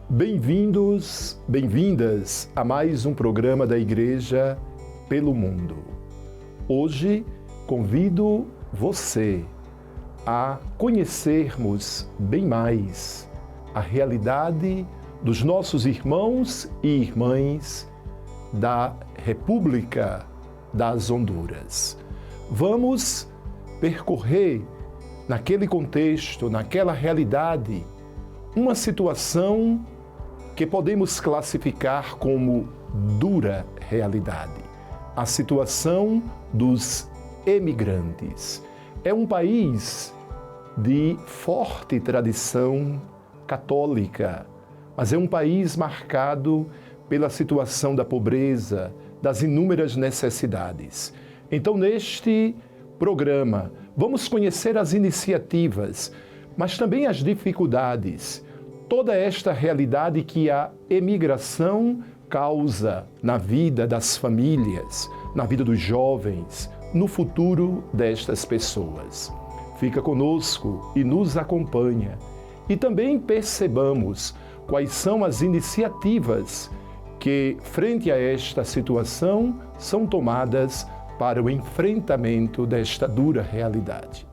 Bem-vindos, bem-vindas a mais um programa da Igreja pelo Mundo. Hoje convido você a conhecermos bem mais a realidade dos nossos irmãos e irmãs da República das Honduras. Vamos percorrer naquele contexto, naquela realidade, uma situação que podemos classificar como dura realidade. A situação dos emigrantes. É um país de forte tradição católica, mas é um país marcado pela situação da pobreza, das inúmeras necessidades. Então, neste programa, vamos conhecer as iniciativas, mas também as dificuldades, toda esta realidade que a emigração causa na vida das famílias, na vida dos jovens, no futuro destas pessoas. Fica conosco e nos acompanha. E também percebamos quais são as iniciativas que, frente a esta situação, são tomadas para o enfrentamento desta dura realidade.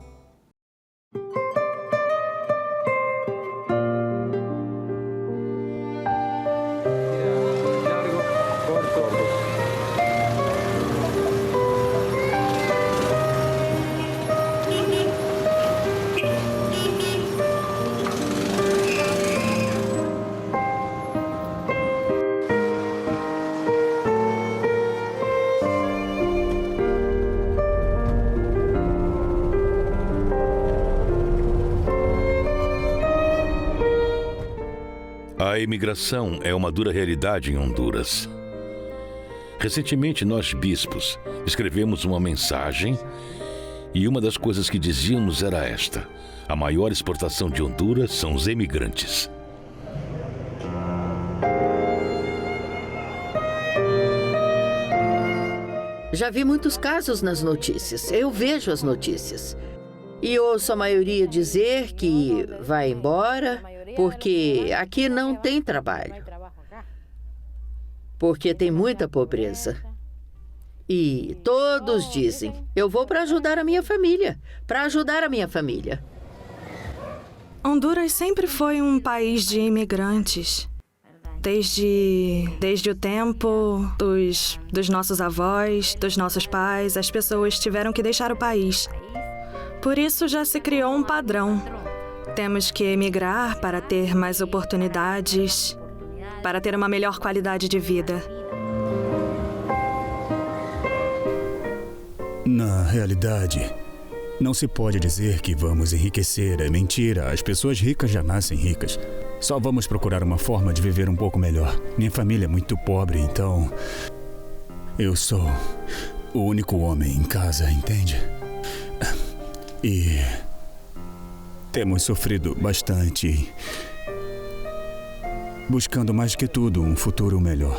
A imigração é uma dura realidade em Honduras. Recentemente, nós, bispos, escrevemos uma mensagem e uma das coisas que dizíamos era esta: a maior exportação de Honduras são os emigrantes. Já vi muitos casos nas notícias. Eu vejo as notícias. E ouço a maioria dizer que vai embora porque aqui não tem trabalho. Porque tem muita pobreza. E todos dizem, eu vou para ajudar a minha família. Para ajudar a minha família. Honduras sempre foi um país de imigrantes. Desde o tempo dos nossos avós, dos nossos pais, as pessoas tiveram que deixar o país. Por isso já se criou um padrão. Temos que emigrar para ter mais oportunidades, para ter uma melhor qualidade de vida. Na realidade, não se pode dizer que vamos enriquecer. É mentira. As pessoas ricas já nascem ricas. Só vamos procurar uma forma de viver um pouco melhor. Minha família é muito pobre, então eu sou o único homem em casa, entende? E temos sofrido bastante, buscando mais que tudo um futuro melhor.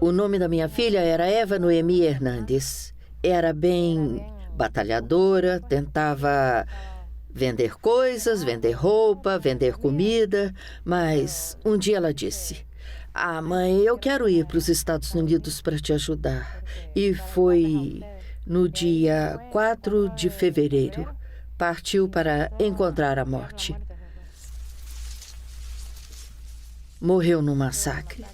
O nome da minha filha era Eva Noemi Hernandes. Era bem batalhadora, tentava vender coisas, vender roupa, vender comida, mas um dia ela disse: "Ah, mãe, eu quero ir para os Estados Unidos para te ajudar." E foi no dia 4 de fevereiro. Partiu para encontrar a morte. Morreu num massacre.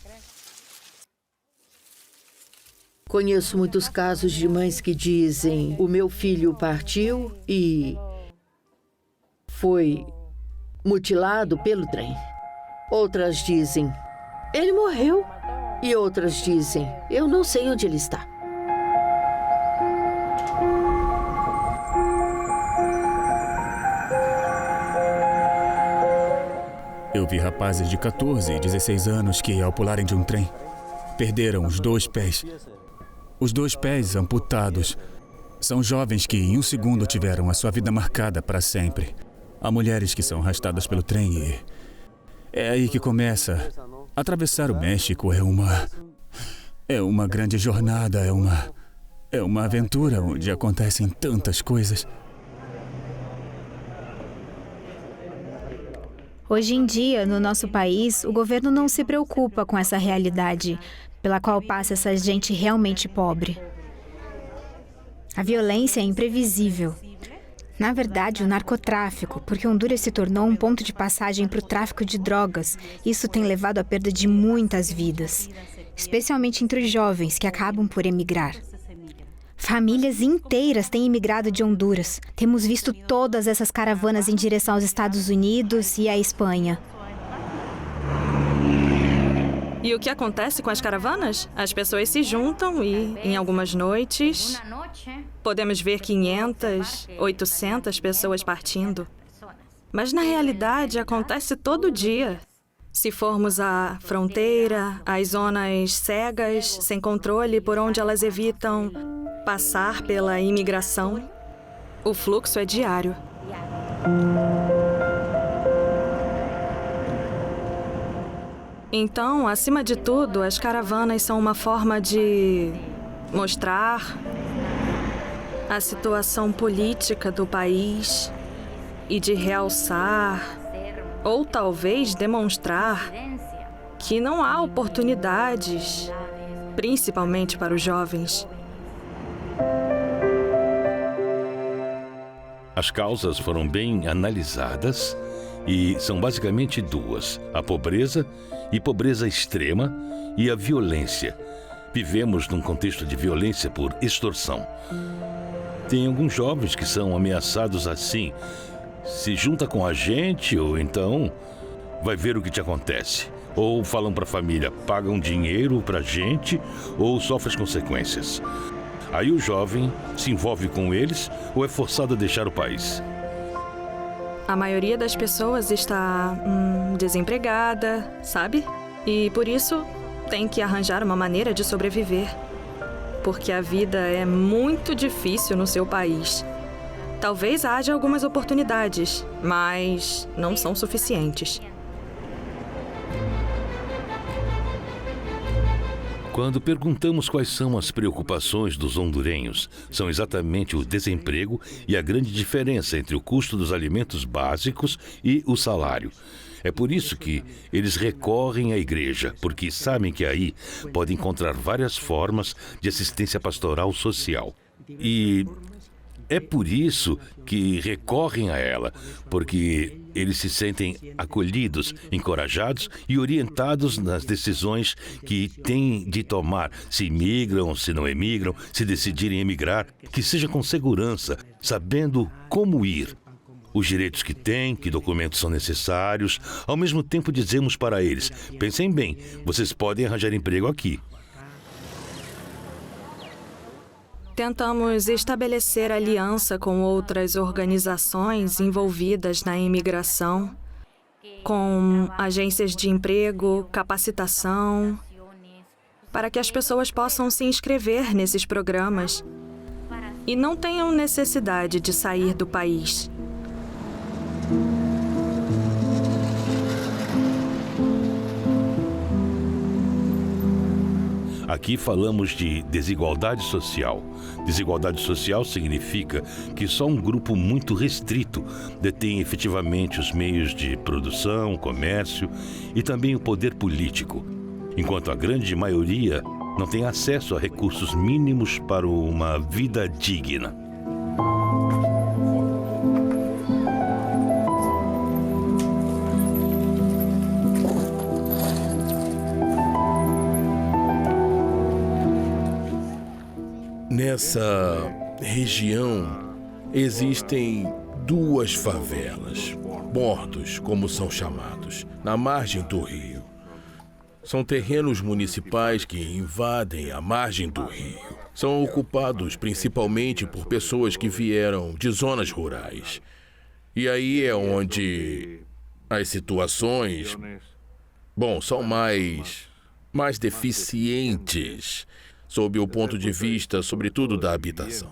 Conheço muitos casos de mães que dizem: o meu filho partiu e foi mutilado pelo trem. Outras dizem: ele morreu. E outras dizem: eu não sei onde ele está. Eu vi rapazes de 14 e 16 anos que, ao pularem de um trem, perderam os 2 pés. Os 2 pés amputados. São jovens que, em um segundo, tiveram a sua vida marcada para sempre. Há mulheres que são arrastadas pelo trem e é aí que começa. Atravessar o México é uma grande jornada, é uma aventura onde acontecem tantas coisas. Hoje em dia, no nosso país, o governo não se preocupa com essa realidade pela qual passa essa gente realmente pobre. A violência é imprevisível. Na verdade, o narcotráfico, porque Honduras se tornou um ponto de passagem para o tráfico de drogas, isso tem levado à perda de muitas vidas, especialmente entre os jovens que acabam por emigrar. Famílias inteiras têm imigrado de Honduras. Temos visto todas essas caravanas em direção aos Estados Unidos e à Espanha. E o que acontece com as caravanas? As pessoas se juntam e, em algumas noites, podemos ver 500, 800 pessoas partindo. Mas, na realidade, acontece todo dia. Se formos à fronteira, às zonas cegas, sem controle, por onde elas evitam passar pela imigração, o fluxo é diário. Então, acima de tudo, as caravanas são uma forma de mostrar a situação política do país e de realçar, ou talvez demonstrar, que não há oportunidades, principalmente para os jovens. As causas foram bem analisadas e são basicamente duas: a pobreza e pobreza extrema e a violência. Vivemos num contexto de violência por extorsão. Tem alguns jovens que são ameaçados assim: se junta com a gente ou então vai ver o que te acontece. Ou falam para a família, pagam dinheiro para a gente ou sofre as consequências. Aí o jovem se envolve com eles ou é forçado a deixar o país. A maioria das pessoas está desempregada, sabe? E por isso tem que arranjar uma maneira de sobreviver. Porque a vida é muito difícil no seu país. Talvez haja algumas oportunidades, mas não são suficientes. Quando perguntamos quais são as preocupações dos hondurenhos, são exatamente o desemprego e a grande diferença entre o custo dos alimentos básicos e o salário. É por isso que eles recorrem à igreja, porque sabem que aí podem encontrar várias formas de assistência pastoral social. E é por isso que recorrem a ela, porque eles se sentem acolhidos, encorajados e orientados nas decisões que têm de tomar, se imigram, se não emigram, se decidirem emigrar, que seja com segurança, sabendo como ir, os direitos que têm, que documentos são necessários. Ao mesmo tempo dizemos para eles: pensem bem, vocês podem arranjar emprego aqui. Tentamos estabelecer aliança com outras organizações envolvidas na imigração, com agências de emprego, capacitação, para que as pessoas possam se inscrever nesses programas e não tenham necessidade de sair do país. Aqui falamos de desigualdade social. Desigualdade social significa que só um grupo muito restrito detém efetivamente os meios de produção, comércio e também o poder político, enquanto a grande maioria não tem acesso a recursos mínimos para uma vida digna. Nessa região existem duas favelas, bordos, como são chamados, na margem do rio. São terrenos municipais que invadem a margem do rio. São ocupados principalmente por pessoas que vieram de zonas rurais. E aí é onde as situações, são mais deficientes sob o ponto de vista, sobretudo, da habitação.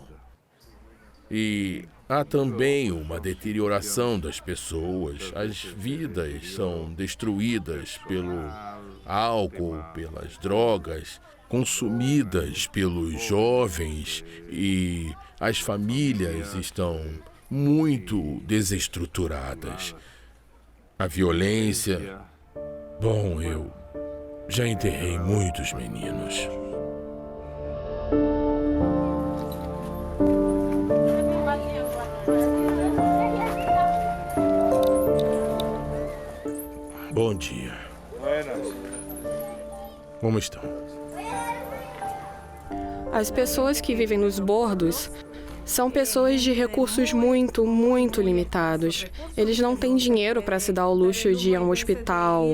E há também uma deterioração das pessoas. As vidas são destruídas pelo álcool, pelas drogas, consumidas pelos jovens, e as famílias estão muito desestruturadas. a violência. Bom, eu já enterrei muitos meninos. Bom dia. Como estão? As pessoas que vivem nos bordos são pessoas de recursos muito, muito limitados. Eles não têm dinheiro para se dar ao luxo de ir a um hospital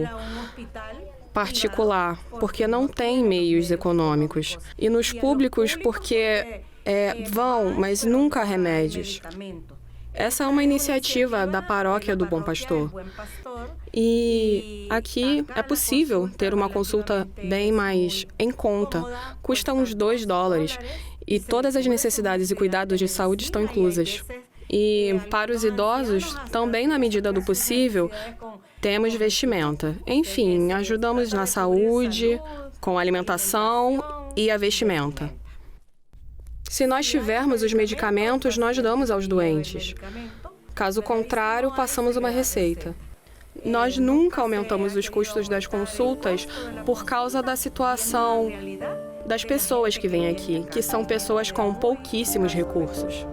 particular, porque não têm meios econômicos. E nos públicos, porque vão, mas nunca há remédios. Essa é uma iniciativa da Paróquia do Bom Pastor. E aqui é possível ter uma consulta bem mais em conta. Custa uns $2 e todas as necessidades e cuidados de saúde estão inclusas. E para os idosos, também na medida do possível, temos vestimenta. Enfim, ajudamos na saúde, com a alimentação e a vestimenta. Se nós tivermos os medicamentos, nós damos aos doentes. Caso contrário, passamos uma receita. Nós nunca aumentamos os custos das consultas por causa da situação das pessoas que vêm aqui, que são pessoas com pouquíssimos recursos.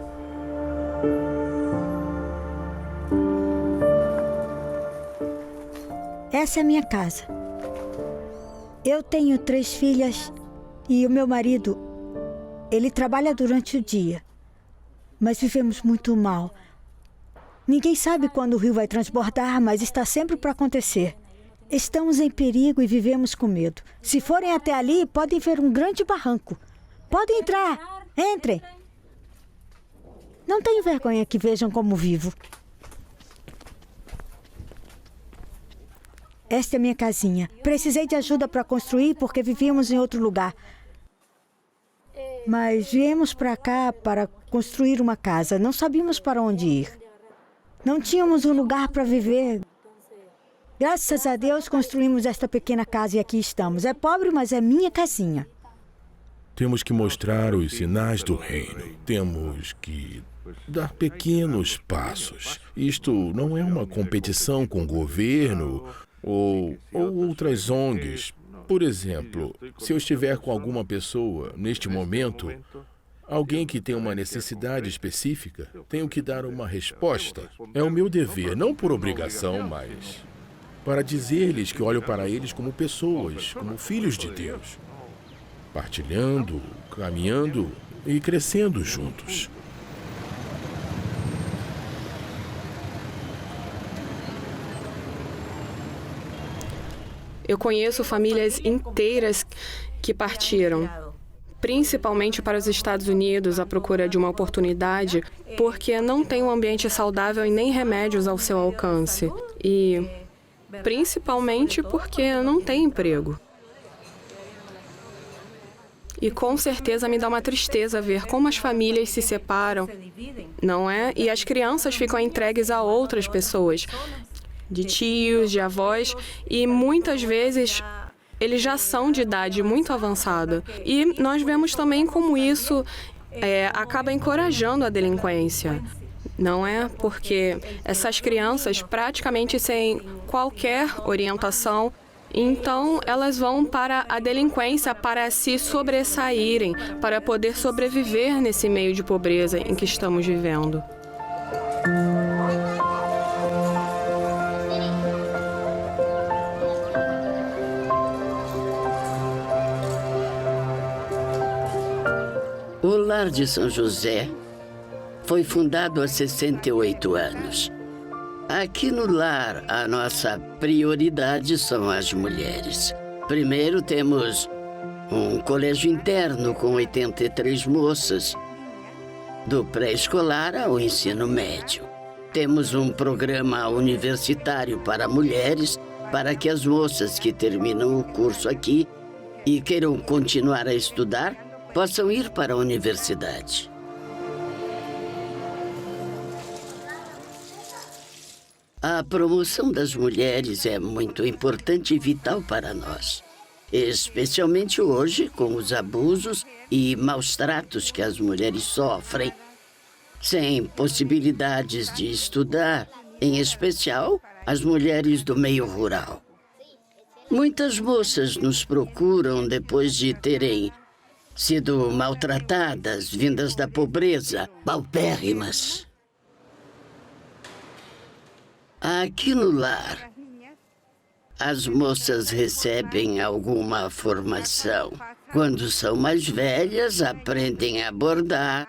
Essa é a minha casa. Eu tenho 3 filhas e o meu marido, ele trabalha durante o dia. Mas vivemos muito mal. Ninguém sabe quando o rio vai transbordar, mas está sempre para acontecer. Estamos em perigo e vivemos com medo. Se forem até ali, podem ver um grande barranco. Podem entrar. Entrem. Não tenho vergonha que vejam como vivo. Esta é minha casinha. Precisei de ajuda para construir porque vivíamos em outro lugar. Mas viemos para cá para construir uma casa. Não sabíamos para onde ir. Não tínhamos um lugar para viver. Graças a Deus construímos esta pequena casa e aqui estamos. É pobre, mas é minha casinha. Temos que mostrar os sinais do reino. Temos que dar pequenos passos. Isto não é uma competição com o governo ou outras ONGs. Por exemplo, se eu estiver com alguma pessoa neste momento, alguém que tem uma necessidade específica, tenho que dar uma resposta. É o meu dever, não por obrigação, mas para dizer-lhes que olho para eles como pessoas, como filhos de Deus, partilhando, caminhando e crescendo juntos. Eu conheço famílias inteiras que partiram, principalmente para os Estados Unidos à procura de uma oportunidade, porque não tem um ambiente saudável e nem remédios ao seu alcance. E principalmente porque não tem emprego. E com certeza me dá uma tristeza ver como as famílias se separam, não é? E as crianças ficam entregues a outras pessoas, de tios, de avós, e muitas vezes eles já são de idade muito avançada. E nós vemos também como isso acaba encorajando a delinquência. Não é? Porque essas crianças, praticamente sem qualquer orientação, então elas vão para a delinquência para se sobressaírem, para poder sobreviver nesse meio de pobreza em que estamos vivendo. O Lar de São José foi fundado há 68 anos. Aqui no lar, a nossa prioridade são as mulheres. Primeiro temos um colégio interno com 83 moças, do pré-escolar ao ensino médio. Temos um programa universitário para mulheres, para que as moças que terminam o curso aqui e queiram continuar a estudar, possam ir para a universidade. A promoção das mulheres é muito importante e vital para nós, especialmente hoje com os abusos e maus tratos que as mulheres sofrem, sem possibilidades de estudar, em especial as mulheres do meio rural. Muitas moças nos procuram depois de terem sido maltratadas, vindas da pobreza, paupérrimas. Aqui no lar, as moças recebem alguma formação. Quando são mais velhas, aprendem a bordar,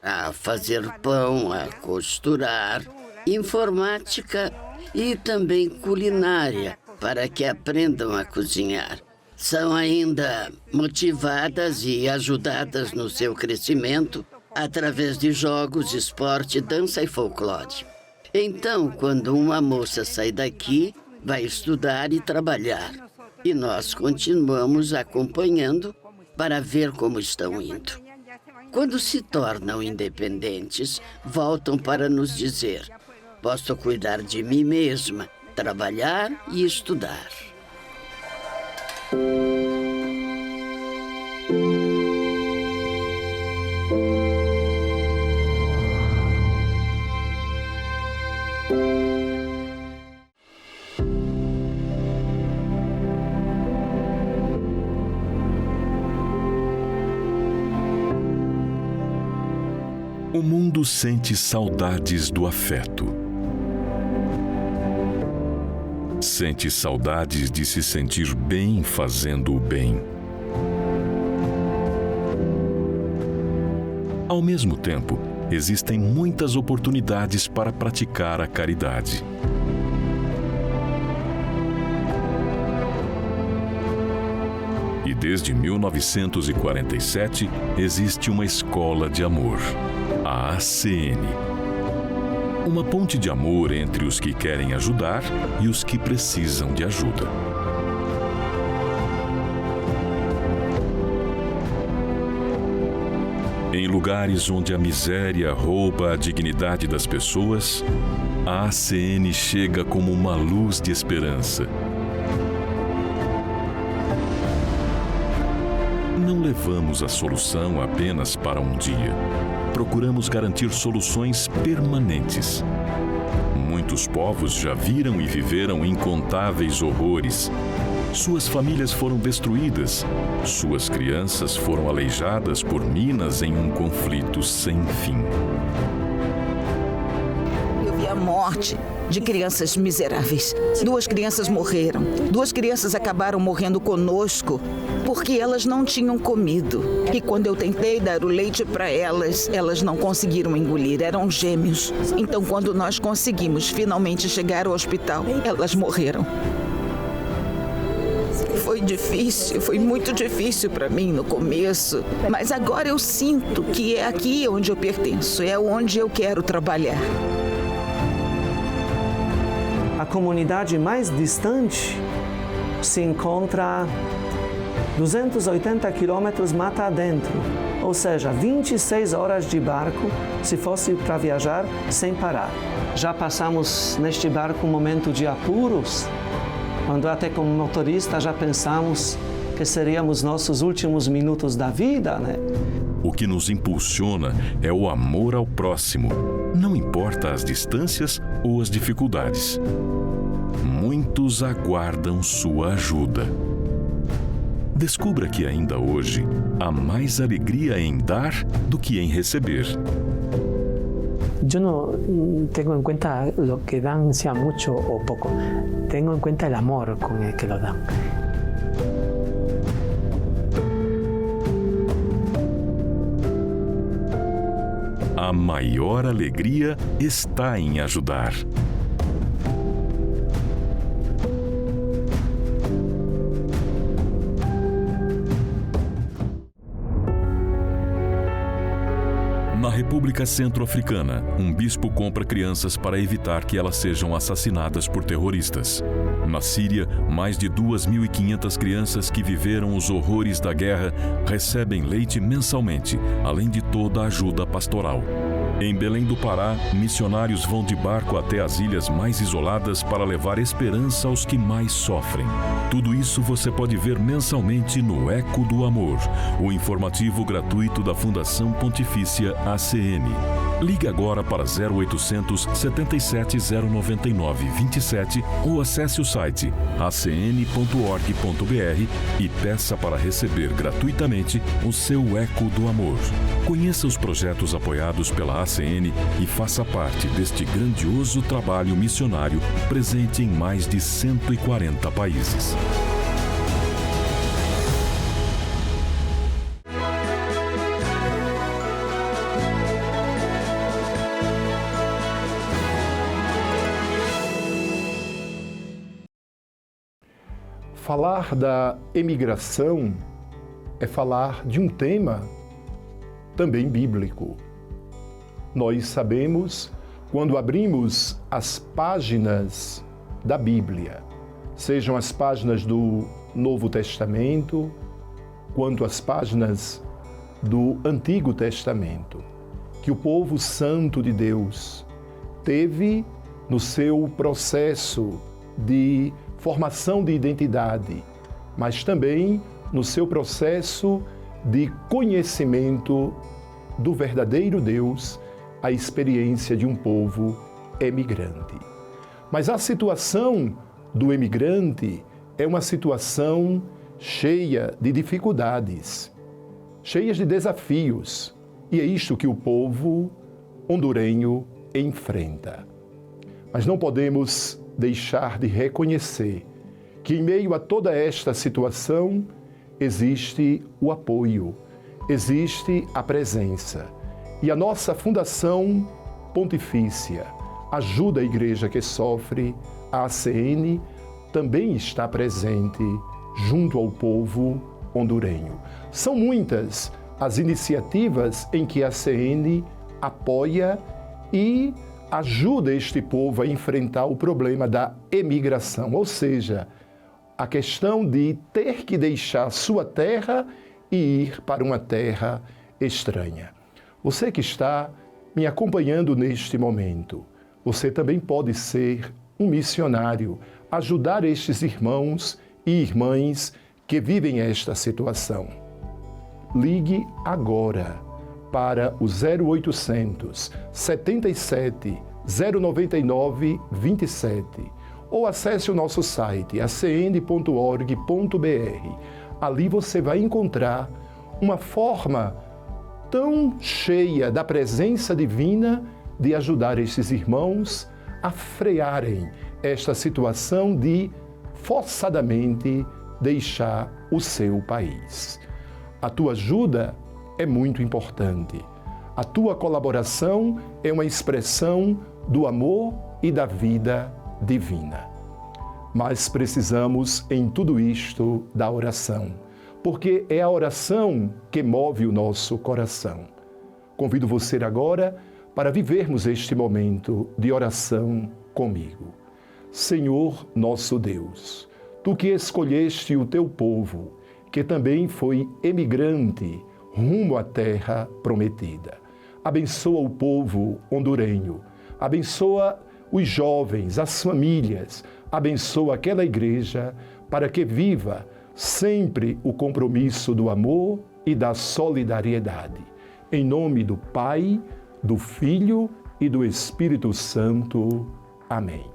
a fazer pão, a costurar, informática e também culinária, para que aprendam a cozinhar. São ainda motivadas e ajudadas no seu crescimento através de jogos, esporte, dança e folclore. Então, quando uma moça sai daqui, vai estudar e trabalhar. E nós continuamos acompanhando para ver como estão indo. Quando se tornam independentes, voltam para nos dizer: posso cuidar de mim mesma, trabalhar e estudar. O mundo sente saudades do afeto. Sente saudades de se sentir bem fazendo o bem. Ao mesmo tempo, existem muitas oportunidades para praticar a caridade. E desde 1947 existe uma escola de amor, a ACN. Uma ponte de amor entre os que querem ajudar e os que precisam de ajuda. Em lugares onde a miséria rouba a dignidade das pessoas, a ACN chega como uma luz de esperança. Não levamos a solução apenas para um dia. Procuramos garantir soluções permanentes. Muitos povos já viram e viveram incontáveis horrores. Suas famílias foram destruídas. Suas crianças foram aleijadas por minas em um conflito sem fim. Eu vi a morte de crianças miseráveis. 2 crianças morreram. 2 crianças acabaram morrendo conosco porque elas não tinham comido. E quando eu tentei dar o leite para elas, elas não conseguiram engolir. Eram gêmeos. Então, quando nós conseguimos finalmente chegar ao hospital, elas morreram. Foi difícil, foi muito difícil para mim no começo. Mas agora eu sinto que é aqui onde eu pertenço, é onde eu quero trabalhar. A comunidade mais distante se encontra 280 quilômetros mata adentro, ou seja, 26 horas de barco se fosse para viajar sem parar. Já passamos neste barco um momento de apuros, quando até como motorista já pensamos que seríamos nossos últimos minutos da vida, né? O que nos impulsiona é o amor ao próximo, não importa as distâncias ou as dificuldades. Muitos aguardam sua ajuda. Descubra que ainda hoje há mais alegria em dar do que em receber. Yo no tengo en cuenta lo que dan, sea mucho o poco. Tengo en cuenta el amor con el que lo dan. A maior alegria está em ajudar. Na República Centro-Africana, um bispo compra crianças para evitar que elas sejam assassinadas por terroristas. Na Síria, mais de 2.500 crianças que viveram os horrores da guerra recebem leite mensalmente, além de toda a ajuda pastoral. Em Belém do Pará, missionários vão de barco até as ilhas mais isoladas para levar esperança aos que mais sofrem. Tudo isso você pode ver mensalmente no Eco do Amor, o informativo gratuito da Fundação Pontifícia ACN. Ligue agora para 0800 77 099 27 ou acesse o site acn.org.br e peça para receber gratuitamente o seu Eco do Amor. Conheça os projetos apoiados pela ACN e faça parte deste grandioso trabalho missionário presente em mais de 140 países. Falar da emigração é falar de um tema também bíblico. Nós sabemos, quando abrimos as páginas da Bíblia, sejam as páginas do Novo Testamento, quanto as páginas do Antigo Testamento, que o povo santo de Deus teve no seu processo de formação de identidade, mas também no seu processo de conhecimento do verdadeiro Deus, a experiência de um povo emigrante. Mas a situação do emigrante é uma situação cheia de dificuldades, cheias de desafios, e é isto que o povo hondurenho enfrenta. Mas não podemos deixar de reconhecer que, em meio a toda esta situação, existe o apoio, existe a presença. E a nossa Fundação Pontifícia Ajuda a Igreja que Sofre, a ACN, também está presente junto ao povo hondurenho. São muitas as iniciativas em que a ACN apoia e ajuda este povo a enfrentar o problema da emigração, ou seja, a questão de ter que deixar sua terra e ir para uma terra estranha. Você que está me acompanhando neste momento, você também pode ser um missionário, ajudar estes irmãos e irmãs que vivem esta situação. Ligue agora para o 0800 77 099 27 ou acesse o nosso site acn.org.br. Ali você vai encontrar uma forma tão cheia da presença divina de ajudar estes irmãos a frearem esta situação de forçadamente deixar o seu país. A tua ajuda é muito importante. A tua colaboração é uma expressão do amor e da vida divina. Mas precisamos, em tudo isto, da oração, porque é a oração que move o nosso coração. Convido você agora para vivermos este momento de oração comigo. Senhor nosso Deus, Tu que escolheste o Teu povo, que também foi emigrante rumo à terra prometida. Abençoa o povo hondurenho, abençoa os jovens, as famílias, abençoa aquela igreja para que viva sempre o compromisso do amor e da solidariedade. Em nome do Pai, do Filho e do Espírito Santo. Amém.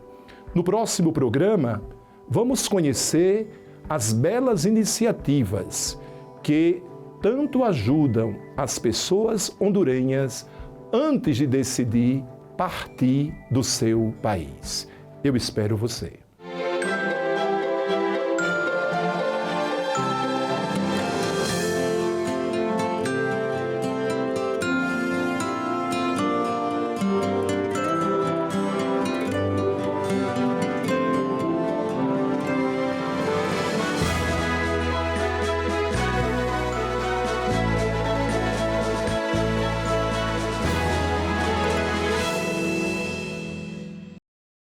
No próximo programa, vamos conhecer as belas iniciativas que tanto ajudam as pessoas hondurenhas antes de decidir partir do seu país. Eu espero você.